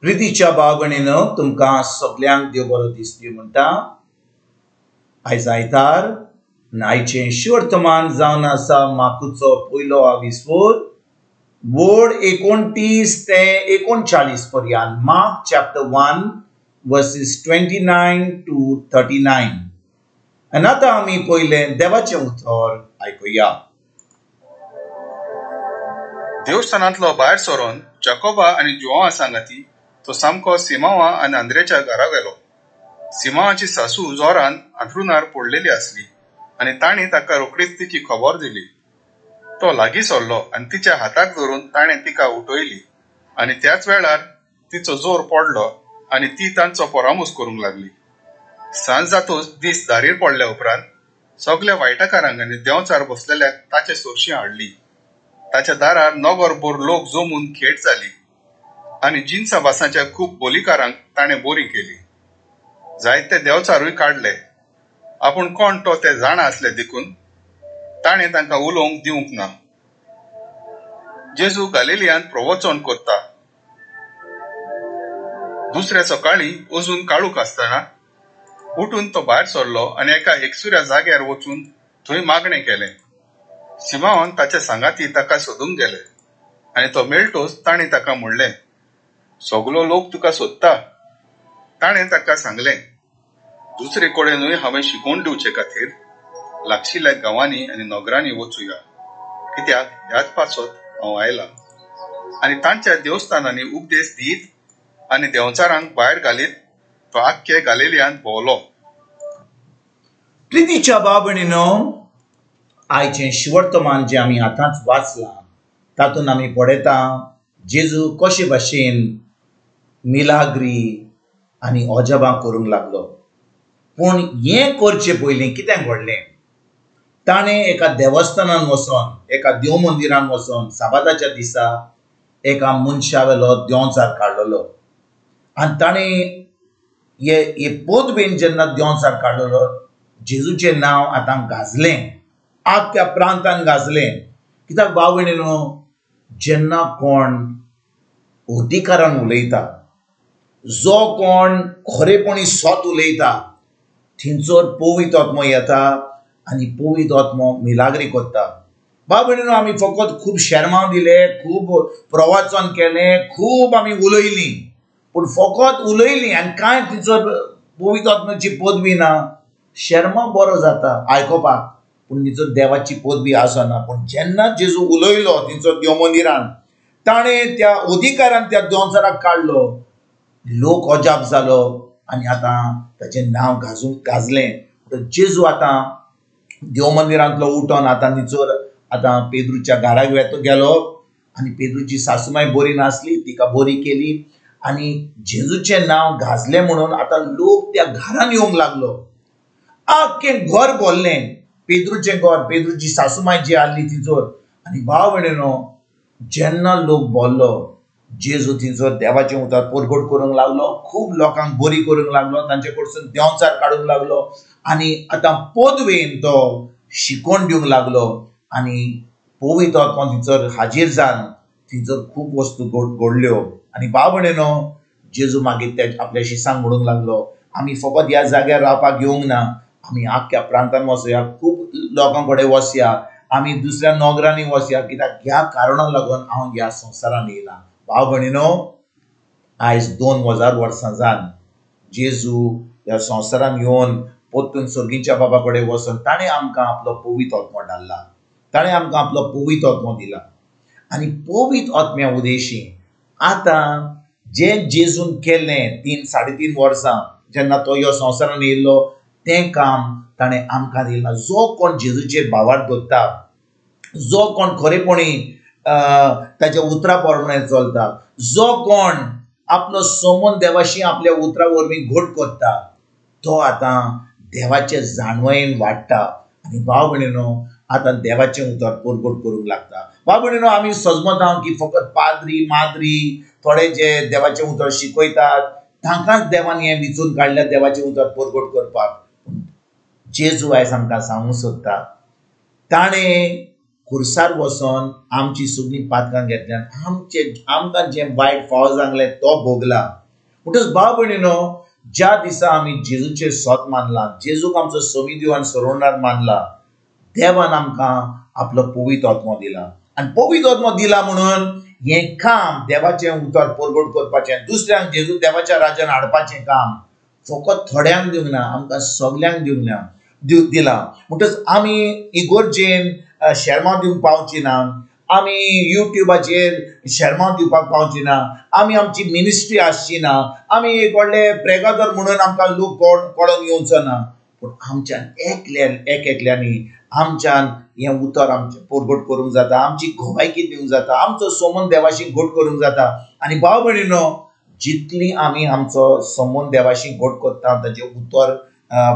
प्रितीच्या भाव भयणीनो, तुमकां सगळ्यांक देव बरो दीस दिवं म्हणटा. आयज आयतार आयचें शिवर्तमान जावन आसा माकूचो पयलो आविस्वोर वोड 29 ते 39 पर्यंत. Mark chapter 1 versus 29 to 39. आनी आतां आमी पयलें देवाचें उतर आयकुया. देवस्थानांतलो भायर सरोन जाकोबा आनी जोआ सांगाती तो सामको सिमावा आनी आंद्रेच्या घरा गेलो. सिमावाची सासू जोरान अंथरुणार पडलेली आसली आनी ताणी ताका रोखडीच तिची खबर दिली. तो लागीं सरलो आनी तिच्या हाताक धरून ताणें तिका उठयली आनी त्याच वेळार तिचो जोर पडलो आनी ती तांचो परामूस करूंक लागली. सांज जातूच दीस दारीर पडल्या उपरांत सगल्या वायटाकारांक आनी देंवचार बसलेल्याक ताचे सोरशीं हाडली. ताच्या दारार नगरभर लोक जमून खेट जाली आनी जिन्सा बासाच्या खूब बोलीकारांक ताणें बोरी केली. जायते देंवचारूय काडले. आपूण कोण तो ते जाणा आसले देखून ताणें तांकां उलोवंक दिवंक ना. जेजू गलिलियांत प्रवचन करता. दुसऱ्या सकाळी अजून काळूख आसतना उठून तो भायर सरलो आनी एका एकसुऱ्या जाग्यार वचून थंय मागणें केलें. सिमावान ताचे सांगाती ताका सोदूंक गेले आनी तो मेळटोच ताणें ताका म्हणलें, सगलो लोक तुका सोदता. ताणें ताका सांगलें, दुसरे कडेनूय हांवें शिकोवन दिवचे खातीर लागशिल्ल्या गांवांनी आनी नगरांनी वचुया, कित्याक ह्याच पासत हांव आयला. आनी तांच्या देवस्थानांनी उपदेश दीत आनी देंवचारांक भायर घालीत तो आख्खे गलिलियांत भोंवलो. प्रितीच्या भाव भयणीनो, आयचें शिवर्तमान जें आमी आतांच वाचलां तातूंत आमी पळयता जेजू कशे भाशेन मिलाग्री आनी अजापां करूंक लागलो. पूण हें करचे पयलीं कितें घडलें? ताणें एका देवस्थानान वचोन, एका देव मंदिरान वचोन साबाताच्या दिसा एका मनशा वेलो देंवचार काडलेलो आनी ताणें हे पोदबेन जेन्ना देंवचार काडलेलो जेजूचें नांव आतां गाजलें, आख्ख्या प्रांतान गाजलें. कित्याक भाव भयणीनो, जेन्ना कोण अधिकारान उलयता, जो कोण खरेपणी सत उलयता, थिंचोर पवित्र आत्मो येता आनी पवित्र आत्मो मिलाग्री करता. भाव भयणीनो, आमी फकत खूब शर्माव दिले, खूब प्रवचन केलें, खूब आमी उलयलीं, पूण फकत उलयलीं आनी कांय थिंचोर पवित्र आत्म्याची पदवी ना. शर्मा बरो जाता आयकोपाक, पूण तिचो देवाची पदवी आसना. पूण जेन्ना जेजू उलयलो तिचो देव मंदिरान, ताणें त्या अधिकारान त्या देंवचाराक काडलो, लोक अजाप जालो आनी आतां ताचें नांव गाजलें. जेजू आतां देव मंदिरांतलो उठोन आतां निचोर आतां पेद्रूच्या घराक गेलो आनी पेद्रूची सासूमाय बरी नासली, तिका बरी केली आनी जेजूचें नांव गाजलें म्हणून आतां लोक त्या घरान येवंक लागलो. आख्खें घर भरलें, पेद्रूचें घर, पेद्रूची सासूमाय जी आसली तिचोर. आनी भाव भयणीनो, जेन्ना लोक भरलो, जेजू थिंचोर देवाचें उतर परगट करूंक लागलो, खूब लोकांक बरी करूंक लागलो, तांचे कडसून देंवचार काडूंक लागलो आनी आतां पदवेन तो शिकोवन दिवंक लागलो आनी पवित्र आत्मा थिंचोर हाजीर जावन थिंचोर खूब वस्तू घडल्यो. आनी भाव भयणीनो, जेजू मागीर ते आपल्या शिसांक म्हणूंक लागलो, आमी फकत ह्या जाग्यार रावपाक येवंक ना, आमी आख्ख्या प्रांतान वचया, खूब लोकां कडेन वचया, आमी दुसऱ्या नगरांनी वचया, कित्याक ह्या कारणाक लागून हांव ह्या संवसारान येयलां. भाव भयणीनो, आयज 2000 वर्सां जावन जेजू ह्या संवसारान येवन परतून सर्गीच्या बाबा कडेन वचून ताणें आमकां आपलो पवित्र आत्मो धाडला, ताणें आमकां आपलो पवित्र आत्मो दिला. आनी पवित्र आत्म्या उदेशी आतां जें जेजून केल्लें 3-3.5 वर्सां जेन्ना तो ह्या संवसारान येयल्लो, तें काम ताणें आमकां दिलां. जो कोण जेजूचेर भावार्थ दवरता, जो कोण खरेपणी ताच्या उतरा प्रमाणे चलता, जो कोण आपलो संबंद देवाशी आपल्या उतरा वरवीं घट करता, तो आतां देवाचे जाणवेन वाडटा आनी भाव भयणीनो आतां देवाचें उतर परगट करूंक लागता. भाव भयणीनो, आमी सजमता की फकत पाद्री माद्री थोडे जे देवाचें उतर शिकयतात तांकांच देवान हें विचून काडल्या देवाचें उतर परगट करपाक. जेजू आयज आमकां सांगूंक सोदता, ताणें खुर्सार वचोन आमची सगळीं पातकां घेतल्यान आमकां जे वायट फाव जाल्ले तो भोगला. म्हणटच भाव भयणीनो, ज्या दिसा आमी जेजूचेर सोत मानला, जेजूक आमचो सोमी दिवन सरोवणार मानला, देवान आमकां आपलो पवित्र आत्मो दिला. आनी पवित्र आत्मो दिला म्हणून हें काम देवाचें उतर परगट करपाचें, दुसऱ्यांक जेजू देवाच्या राज्यान हाडपाचें काम फकत थोड्यांक दिवंक ना, आमकां सगल्यांक दिला. म्हणटच आमी इगोर्जेन शर्मां दिवंक पावची ना, आमी युट्यूबाचेर शर्मां दिवपाक पावची ना, आमी आमची मिनिस्ट्री आसची ना, आमी एक व्हडले प्रेगादर म्हणून आमकां लोक कळोन येवचो ना. पूण आमच्यान एकल्यांनी आमच्यान हें उतर आमचें परगट करूंक जाता, आमची घोवायकी दिवंक जाता, आमचो संबंद देवाशी घट करूंक जाता. आनी भाव भयणीनो, जितली आमी आमचो संबंद देवाशी घट करता, ताचें उतर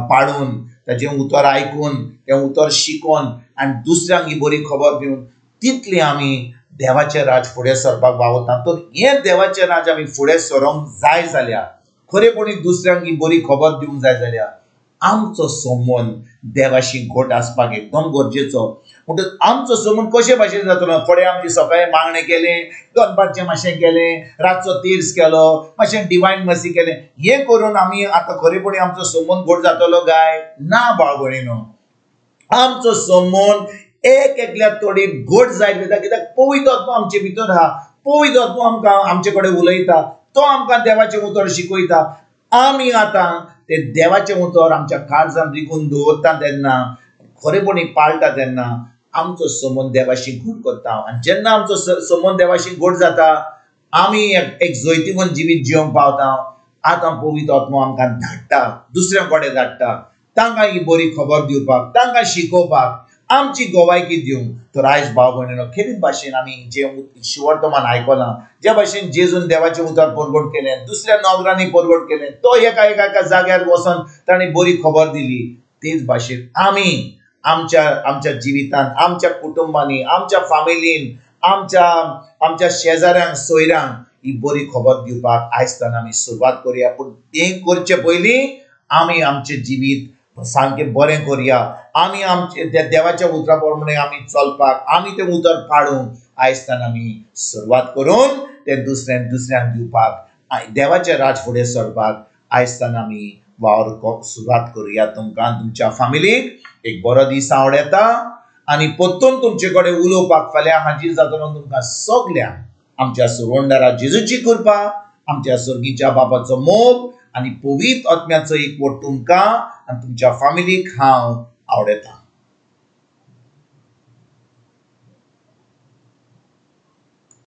पाळून, ताचें उतर आयकून, तें उतर शिकोवन आनी दुसऱ्यांक ही बरी खबर दिवन, तितली आमी देवाचें राज फुडें सरपाक वावरता. तर हें देवाचें राज आमी फुडें सरोंक जाय जाल्यार, खरेपणी दुसऱ्यांक ही बरी खबर दिवंक जाय जाल्यार आमचो संबंद देवाशी घट आसपाक एकदम गरजेचो. म्हणटच आमचो संबंद कशे भाशेन जातलो? थोडे आमचे सकाळी मागणें केलें, दनपारचें मातशें केलें, रातचो तिर्स केलो, मातशें डिवायन मसी केलें, हें करून आमी आतां खरेपणी आमचो संबंद घट जातलो काय? ना भाव भयणीनो. आमचो संबंद एकल्या तोडीन घट जायत वता, कित्याक पवित्र आत्मो आमचे भितर आहा. पवित्र आत्मो आमकां आमचे कडेन उलयता, तो आमकां देवाचें उतर शिकयता. आमी आतां तें देवाचें उतर आमच्या काळजांत रिगून दवरता तेन्ना, खरेपणी पाळटा तेन्ना आमचो संबंद देवाशी घट करता. आनी जेन्ना आमचो संबंद देवाशी घट जाता, आमी एक जैतिवंत जिवीत जिवंक पावता. आतां पवित्र आत्मो आमकां धाडटा, दुसऱ्यां कडेन धाडटा, तांकां ही बरी खबर दिवपाक, तांकां शिकोवपाक, आमची गोवायकी दिवंक. तर आयज भाव भयणीनो, खेरीत भाशेन आमी जे शिवर्तमान आयकलां, ज्या भाशेन जेजून देवाचें उतर परगट केलें, दुसऱ्या नोकरांनी परगट केलें, तो एका जाग्यार वचोन ताणें बरी खबर दिली, तेच भाशेन आमी आमच्या जिवितांत, आमच्या कुटुंबांनी, आमच्या फामिलीन, आमच्या शेजाऱ्यांक सोयऱ्यांक ही बरी खबर दिवपाक आयजतान आमी सुरवात करुया. पूण तें करचे पयलीं आमी आमचें जिवीत सामकें बरें करुया. आमी आमचे देवाच्या उतरा प्रमाणे आमी चलपाक, आमी तें उतर पाळूंक आयजतान आमी सुरवात करून तें दुसऱ्यांक दिवपाक, देवाचें राज फुडें सरपाक आयजतान आमी वावर सुरवात करुया. तुमकां तुमच्या फामिलीक एक बरो दीस आवडेता आनी परतून तुमचे कडेन उलोवपाक फाल्यां हाजीर जातलो तुमकां सगल्यांक आमच्या सुरवंडारा जेजूची कृपा, आमच्या सर्गीच्या बापाचो मोग आनी पवित्र आत्म्याचो एकवट तुमकां आनी तुमच्या फामिलीक हांव आवडेता.